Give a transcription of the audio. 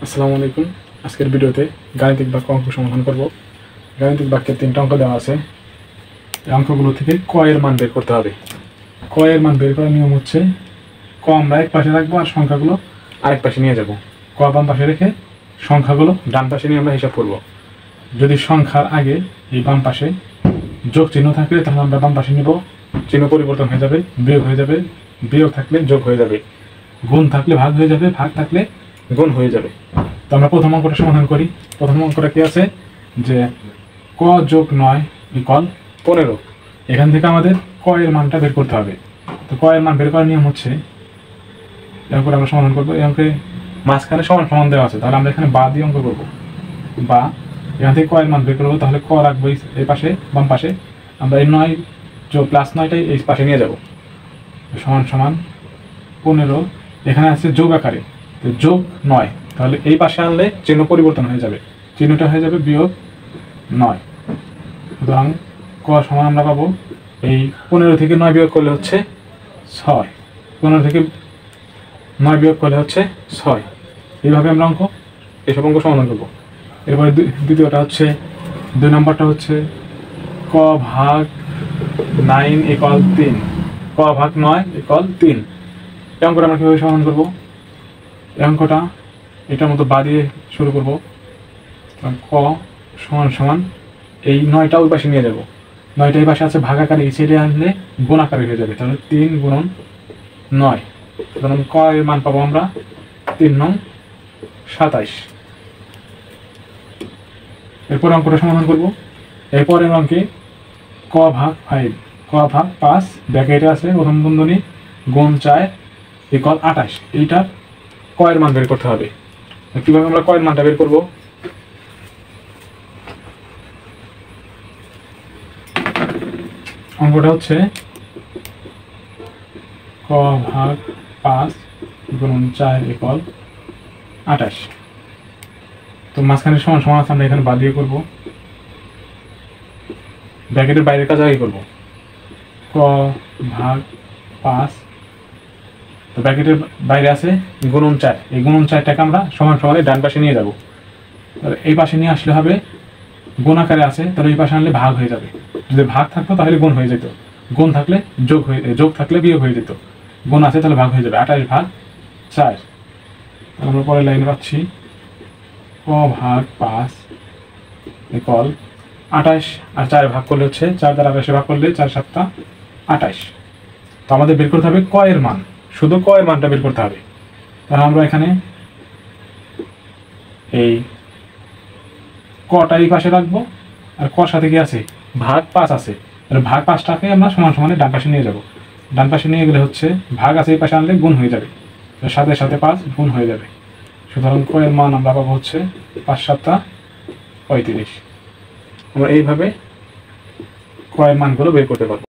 আসসালামু আলাইকুম। আজকের ভিডিওতে গাণিতিক বাক্য অঙ্ক সমাধান করব। গাণিতিক বাক্যের 3টা অঙ্ক দেওয়া আছে। এই অঙ্কগুলো থেকে ক এর মান বের করতে হবে। ক এর মান বের করার নিয়ম হচ্ছে ক আমরা এক পাশে রাখবো আর সংখ্যাগুলো আরেক পাশে নিয়ে যাব। ক বাম পাশে রেখে সংখ্যাগুলো ডান পাশে নিয়ে আমরা হিসাব করব। যদি সংখ্যার আগে এই বাম পাশে যোগ চিহ্ন থাকলে তাহলে আমরা বাম পাশে নিব, চিহ্ন পরিবর্তন হয়ে যাবে, বিয়োগ হয়ে যাবে, বিয়োগ থাকলে যোগ হয়ে যাবে, গুণ থাকলে ভাগ হয়ে যাবে, ভাগ থাকলে গুণ হয়ে যাবে। তো আমরা প্রথম অঙ্কটা সমাধান করি। প্রথম অঙ্কটা কি আছে যে ক যোগ 9 ইকুয়াল 15। এখান থেকে আমাদের ক এর মানটা বের করতে হবে। তো ক এর মান বের করার নিয়ম হচ্ছে এরপর আমরা সমাধান করবো। এই অঙ্কে মাঝখানে সমান সমান দেওয়া আছে, তাহলে আমরা এখানে বা দিয়ে অঙ্ক করবো। বা এখান থেকে ক এর মান বের করবো, তাহলে ক রাখবো এই পাশে বাম পাশে, আমরা এই 9 যোগ প্লাস 9টাই এই পাশে নিয়ে যাব। সমান সমান 15। এখানে আছে যোগ আকারে, তো যোগ 9, তাহলে এই পাশে আনলে চিহ্ন পরিবর্তন হয়ে যাবে, চিহ্নটা হয়ে যাবে বিয়োগ 9। সুতরাং ক সমান আমরা পাবো এই 15 থেকে 9 বিয়োগ করলে হচ্ছে 6, 15 থেকে 9 বিয়োগ করলে হচ্ছে 6। এইভাবে আমরা এসব অঙ্ক সমাধান করবো। এরপরে দ্বিতীয়টা হচ্ছে 2 নম্বরটা হচ্ছে ক ভাগ 9 ইকুয়াল 3। ক ভাগ 9 ইকুয়াল 3। এই অঙ্কটা আমরা কীভাবে সমাধান করবো? এই অঙ্কটা এটার মতো বা দিয়ে শুরু করব। ক সমান সমান এই 9টা ওই পাশে নিয়ে যাব, 9টা এই পাশে আছে ভাগ আকারে, এই সাইডে আনলে গুণ আকারে হয়ে যাবে, তাহলে 3 গুণন 9। সুতরাং ক এর মান পাবো আমরা 3 নং 27। এরপর অঙ্কটা সমাধান করব। এরপরের অঙ্কে ক ভাগ 5, ক ভাগ 5 ব্র্যাকেটে আছে প্রথম বন্ধনী গুণ 4 ইকুয়াল 28। এইটা ক এর মান বের করতে হবে। কিভাবে আমরা ক এর মানটা বের করব? অঙ্কটা হচ্ছে ক ভাগ 5 গুণ 4 ইকুয়াল 28। তো মাঝখানে সমান সমান আছে, আমরা এখানে বাদ দিয়ে করবো। ব্র্যাকেটের বাইরের কাজ আগে করবো। ক ভাগ 5, তো ব্র্যাকেটের বাইরে আছে গুণন 4, এই গুণন 4টাকে আমরা সমান সমানে ডান পাশে নিয়ে যাব। তাহলে এই পাশে নিয়ে আসলে হবে গুণ আকারে আছে, তাহলে এই পাশে আনলে ভাগ হয়ে যাবে। যদি ভাগ থাকতো তাহলে গুণ হয়ে যেত, গুণ থাকলে যোগ থাকলে বিয়োগ হয়ে যেত, গুণ আছে তাহলে ভাগ হয়ে যাবে। 28 ভাগ 4। তাহলে আমরা পরের লাইনে পাচ্ছি ক ভাগ 5 ইকুয়াল 28, আর 4 ভাগ করলে হচ্ছে 4 দ্বারা 28 ভাগ করলে 4 7 28। তো আমাদের বের করতে হবে ক এর মান, শুধু ক এর মানটা বের করতে হবে। তাহলে আমরা এখানে এই কটা এই পাশে রাখবো, আর কর সাথে কি আছে ভাগ 5 আছে, তাহলে ভাগ 5টাকে আমরা সমান সমানে ডান পাশে নিয়ে যাব। ডান পাশে নিয়ে গেলে হচ্ছে ভাগ আছে এই পাশে আনলে গুণ হয়ে যাবে, সাথে সাথে 5 গুণ হয়ে যাবে। সুতরাং ক এর মান আমরা পাবো হচ্ছে 5 7 35। আমরা এইভাবে ক এর মানগুলো বের করতে পারবো।